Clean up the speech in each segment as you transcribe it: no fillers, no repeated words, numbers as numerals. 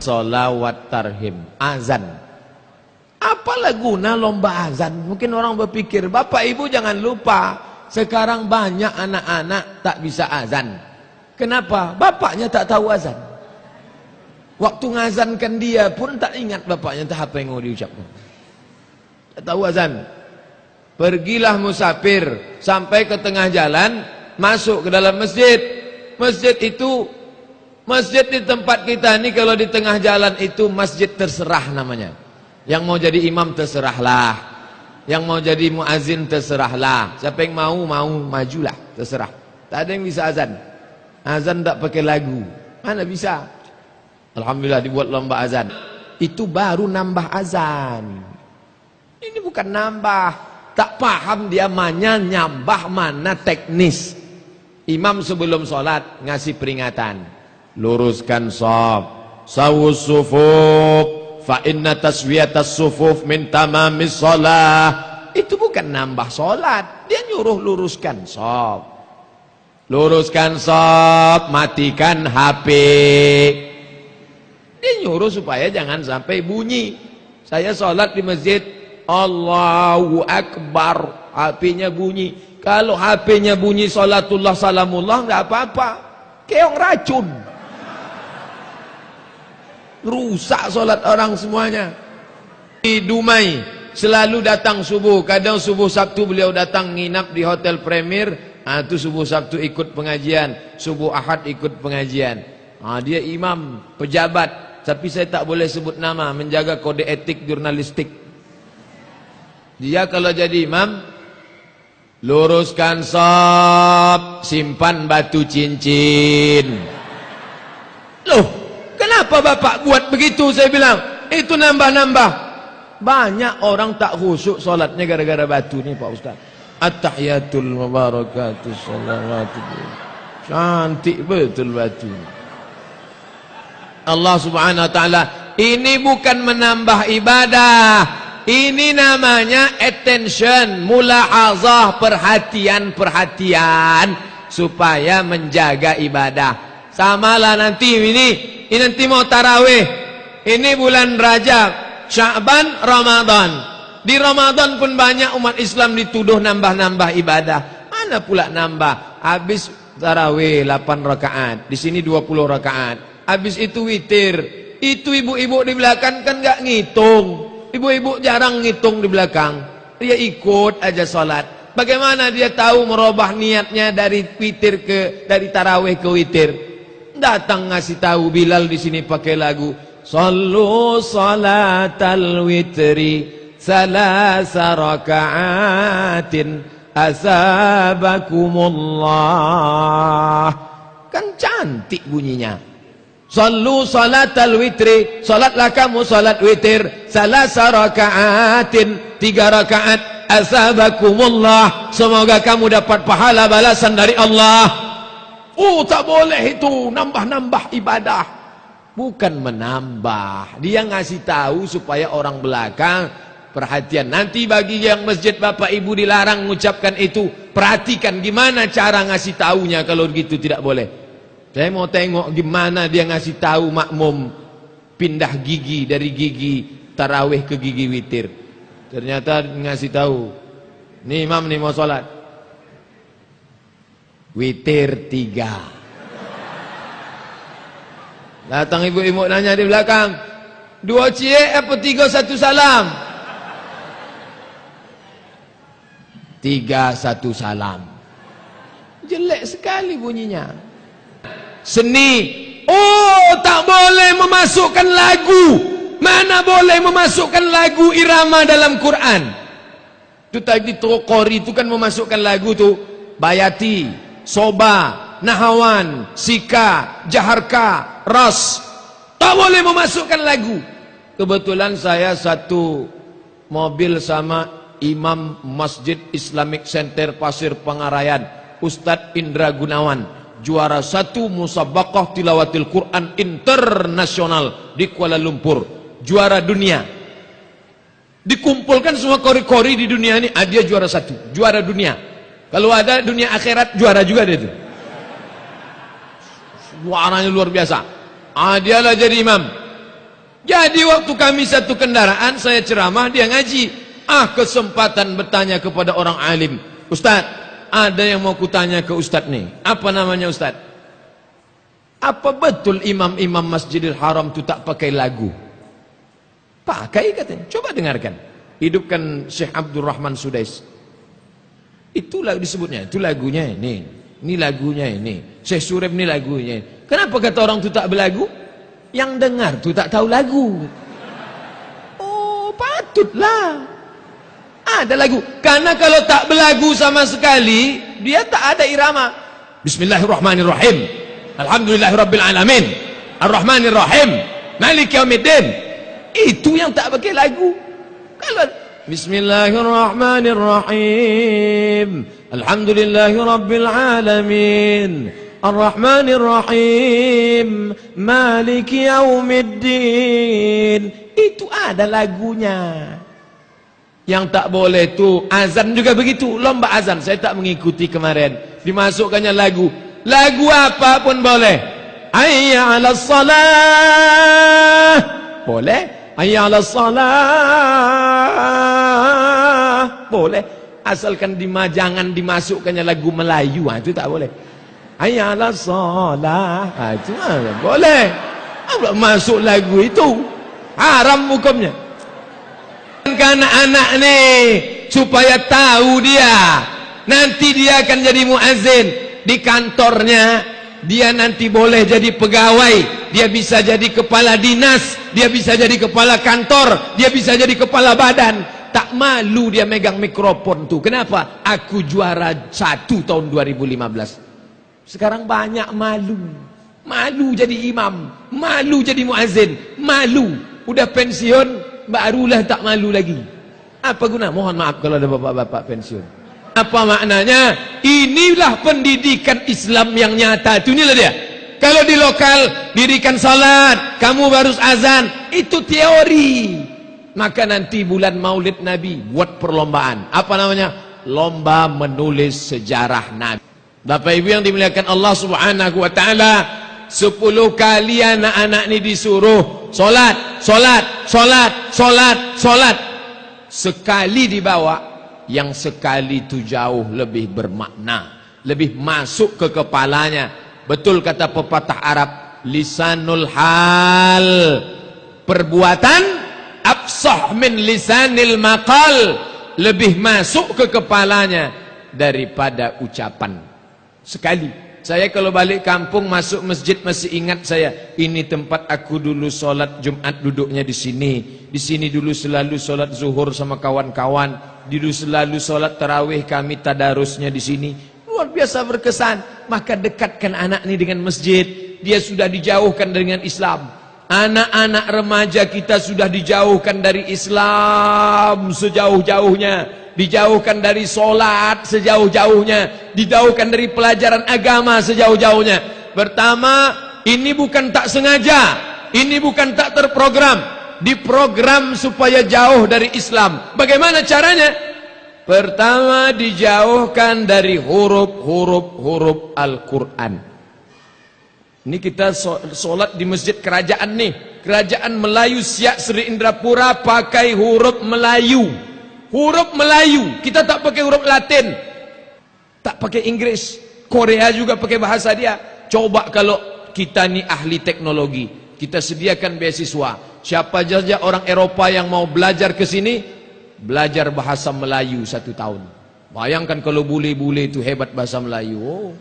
Sholawat tarhim, azan. Apalah guna lomba azan? Mungkin orang berpikir, Bapak Ibu jangan lupa, sekarang banyak anak-anak tak bisa azan. Kenapa? Bapaknya tak tahu azan. Waktu ngazankan dia pun tak ingat bapaknya tak apa yang mau diucapkan. Tak tahu azan. Pergilah musafir sampai ke tengah jalan, masuk ke dalam masjid. Masjid itu, masjid di tempat kita ini kalau di tengah jalan itu masjid terserah namanya. Yang mau jadi imam terserahlah, yang mau jadi muazin terserahlah. Siapa yang mau majulah, terserah. Tak ada yang bisa azan. Azan tak pakai lagu, mana bisa? Alhamdulillah dibuat lomba azan. Itu baru nambah azan. Ini bukan nambah. Tak paham dia mana nyambah, mana teknis. Imam sebelum sholat ngasih peringatan. Luruskan shaf, sawus sufuf, fa inna taswiyatas sufuf min tamamis sholah. Itu bukan nambah sholat. Dia nyuruh luruskan shaf. Luruskan shaf, matikan HP. Dia nyuruh supaya jangan sampai bunyi. Saya sholat di masjid, Allahu Akbar, HP-nya bunyi. Kalau HP-nya bunyi sholatullah salamullah nggak apa-apa. Keong racun. Rusak sholat orang semuanya. Di Dumai selalu datang subuh. Kadang subuh Sabtu beliau datang nginap di Hotel Premier. Itu subuh Sabtu ikut pengajian, subuh Ahad ikut pengajian. Dia imam, pejabat. Tapi saya tak boleh sebut nama, menjaga kode etik jurnalistik. Dia kalau jadi imam, luruskan shaf, simpan batu cincin. Loh, kenapa Bapak buat begitu? Saya bilang, itu nambah-nambah. Banyak orang tak khusyuk sholatnya gara-gara batu nih Pak Ustaz. At-tahiyatul mubarakatuh salawatu. Cantik betul batu. Allah subhanahu wa ta'ala, ini bukan menambah ibadah, ini namanya attention, mulahazah, perhatian supaya menjaga ibadah. Samalah nanti ini nanti mau tarawih, ini bulan Rajab, Sya'ban, Ramadan. Di Ramadan pun banyak umat Islam dituduh nambah-nambah ibadah. Mana pula nambah? Habis tarawih 8 rakaat, di sini 20 rakaat. Habis itu witir. Itu ibu-ibu di belakang kan nggak ngitung. Ibu-ibu jarang ngitung di belakang. Dia ikut aja sholat. Bagaimana dia tahu merubah niatnya dari witir dari tarawih ke witir? Datang ngasih tahu Bilal di sini pakai lagu. Sallu salatal witri salasa raka'atin asabakumullah. Kan cantik bunyinya. Sallu salatal witri, salatlah kamu salat witir, salasa raka'atin, 3 rakaat, asabakumullah, semoga kamu dapat pahala balasan dari Allah. Tak boleh itu nambah-nambah ibadah. Bukan menambah, dia ngasih tahu supaya orang belakang perhatian. Nanti bagi yang masjid Bapak Ibu dilarang mengucapkan itu, perhatikan gimana cara ngasih taunya. Kalau gitu tidak boleh. Saya mau tengok gimana dia ngasih tahu makmum pindah gigi dari gigi tarawih ke gigi witir. Ternyata ngasih tahu, nih imam nih mau sholat, witir 3. Datang ibu-ibu nanya di belakang, 2 cie apa 3 1 salam? 3 1 salam. Jelek sekali bunyinya. Seni, tak boleh memasukkan lagu. Mana boleh memasukkan lagu irama dalam Quran? Itu tadi Qori itu kan memasukkan lagu tuh. Bayati, Soba, Nahawan, Sika, Jaharka, Ras. Tak boleh memasukkan lagu. Kebetulan saya satu mobil sama Imam Masjid Islamic Center Pasir Pangarayan, Ustadz Indra Gunawan, juara 1 musabaqah tilawatil Quran internasional di Kuala Lumpur, juara dunia. Dikumpulkan semua kori-kori di dunia ini, dia juara 1, juara dunia. Kalau ada dunia akhirat juara juga dia itu. Suaranya luar biasa. Dialah jadi imam. Jadi waktu kami satu kendaraan, saya ceramah, dia ngaji. Kesempatan bertanya kepada orang alim. Ustaz, ada yang mau kutanya ke Ustaz nih. Apa namanya Ustaz? Apa betul imam-imam Masjidil Haram itu tak pakai lagu? Pakai katanya. Coba dengarkan. Hidupkan Syekh Abdul Rahman Sudais. Itulah disebutnya. Itu lagunya ini. Ini lagunya ini. Syekh Surib ini lagunya. Kenapa kata orang itu tak berlagu? Yang dengar tu tak tahu lagu. Oh, patutlah. Ada lagu. Karena kalau tak berlagu sama sekali, dia tak ada irama. Bismillahirrahmanirrahim. Alhamdulillahirabbil alamin. Arrahmanirrahim. Maliki yaumiddin. Itu yang tak pakai lagu. Kalau Bismillahirrahmanirrahim. Alhamdulillahirabbil alamin. Ar-Rahmanir-Rahim Maliki Yaumiddin. Itu ada lagunya. Yang tak boleh tu azan juga begitu, lomba azan. Saya tak mengikuti kemarin. Dimasukkannya lagu. Lagu apa pun boleh. Hayya 'alas salah. Boleh. Hayya 'alas salah. Boleh. Asalkan jangan dimasukkannya lagu Melayu. Itu tak boleh. Hayya 'alas salah. Itu boleh. Masuk lagu itu haram hukumnya. Anak-anak ni supaya tahu dia nanti dia akan jadi muazzin di kantornya. Dia nanti boleh jadi pegawai, dia bisa jadi kepala dinas, dia bisa jadi kepala kantor, dia bisa jadi kepala badan. Tak malu dia megang mikrofon tu. Kenapa? Aku juara 1 tahun 2015. Sekarang banyak malu. Malu jadi imam, malu jadi muazzin, malu. Udah pensiun barulah tak malu lagi. Apa guna? Mohon maaf kalau ada bapak-bapak pensiun. Apa maknanya? Inilah pendidikan Islam yang nyata. Itu inilah dia. Kalau di lokal dirikan salat, kamu baru azan, itu teori. Maka nanti bulan Maulid Nabi buat perlombaan. Apa namanya? Lomba menulis sejarah Nabi. Bapak Ibu yang dimuliakan Allah Subhanahu wa taala, 10 kali anak-anak ini disuruh solat, solat, solat, solat, solat. Sekali dibawa, yang sekali itu jauh lebih bermakna, lebih masuk ke kepalanya. Betul kata pepatah Arab, lisanul hal, perbuatan afsah min lisanil maqal, lebih masuk ke kepalanya daripada ucapan. Sekali. Saya kalau balik kampung masuk masjid masih ingat saya, ini tempat aku dulu solat Jumat duduknya di sini. Di sini dulu selalu solat zuhur sama kawan-kawan. Dulu selalu solat tarawih kami tadarusnya di sini. Luar biasa berkesan. Maka dekatkan anak ini dengan masjid. Dia sudah dijauhkan dengan Islam. Anak-anak remaja kita sudah dijauhkan dari Islam sejauh-jauhnya. Dijauhkan dari solat sejauh-jauhnya, dijauhkan dari pelajaran agama sejauh-jauhnya. Pertama, ini bukan tak sengaja, ini bukan tak terprogram, diprogram supaya jauh dari Islam. Bagaimana caranya? Pertama, dijauhkan dari huruf Al-Quran. Ini kita solat di masjid kerajaan nih, kerajaan Melayu Siak Sri Indrapura pakai huruf Melayu. Huruf Melayu, kita tak pakai huruf Latin, tak pakai Inggris. Korea juga pakai bahasa dia. Coba kalau kita ni ahli teknologi, kita sediakan beasiswa. Siapa saja orang Eropa yang mau belajar ke sini, belajar bahasa Melayu 1 tahun. Bayangkan kalau bule-bule itu hebat bahasa Melayu. Oh,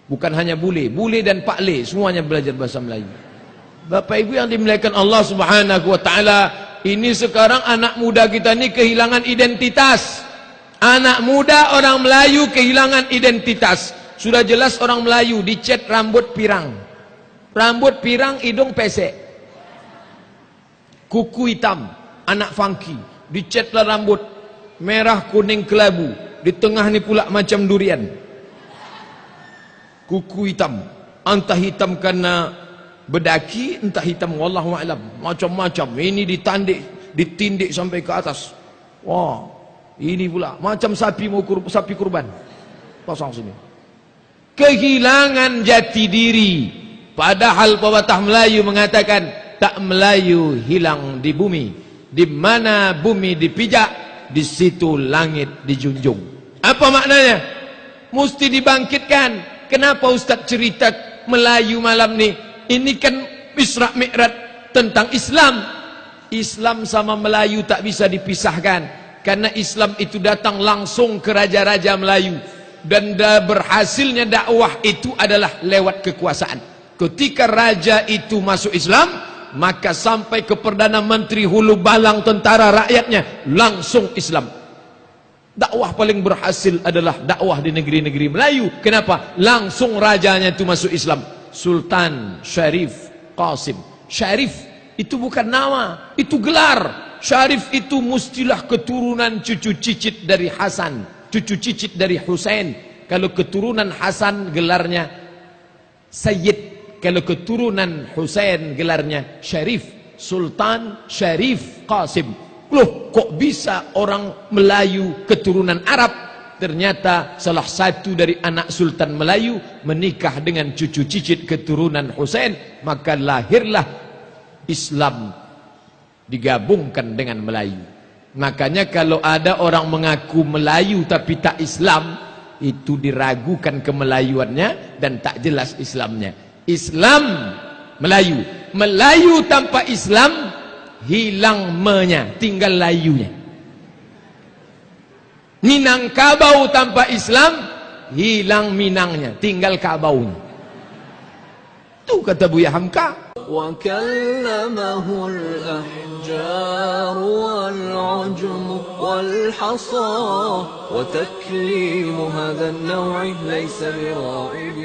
bukan hanya bule dan Pak Le, semuanya belajar bahasa Melayu. Bapak Ibu yang dimuliakan Allah Subhanahu wa taala, ini sekarang anak muda kita ini kehilangan identitas. Anak muda orang Melayu kehilangan identitas. Sudah jelas orang Melayu dicat rambut pirang. Rambut pirang, hidung pesek. Kuku hitam, anak funky. Dicatlah rambut merah kuning kelabu. Di tengah ni pula macam durian. Kuku hitam. Entah hitam karena bedaki, entah hitam wallahu a'lam, macam-macam. Ini ditindik sampai ke atas. Wah, ini pula macam sapi kurban. Pasang sini. Kehilangan jati diri. Padahal pepatah Melayu mengatakan, tak Melayu hilang di bumi. Di mana bumi dipijak, di situ langit dijunjung. Apa maknanya? Mesti dibangkitkan. Kenapa Ustaz cerita Melayu malam ni? Ini kan Isra Mi'raj tentang Islam. Islam sama Melayu tak bisa dipisahkan, karena Islam itu datang langsung ke raja-raja Melayu, dan berhasilnya dakwah itu adalah lewat kekuasaan. Ketika raja itu masuk Islam, maka sampai ke Perdana Menteri hulu balang tentara rakyatnya langsung Islam. Dakwah paling berhasil adalah dakwah di negeri-negeri Melayu. Kenapa? Langsung rajanya itu masuk Islam. Sultan Syarif Qasim. Syarif itu bukan nama, itu gelar. Syarif itu mestilah keturunan cucu cicit dari Hasan, cucu cicit dari Husain. Kalau keturunan Hasan gelarnya Sayyid, kalau keturunan Husain gelarnya Syarif. Sultan Syarif Qasim. Loh, kok bisa orang Melayu keturunan Arab? Ternyata salah satu dari anak Sultan Melayu menikah dengan cucu cicit keturunan Husain, maka lahirlah Islam digabungkan dengan Melayu. Makanya kalau ada orang mengaku Melayu tapi tak Islam, itu diragukan kemelayuannya dan tak jelas Islamnya. Islam Melayu, Melayu tanpa Islam hilang me-nya, tinggal layunya. Minangkabau tanpa Islam hilang Minangnya, tinggal kabaunya. Itu kata Buya Hamka. وكلمه الأحجار والعجم والحصى وتكليم هذا النوع ليس برائب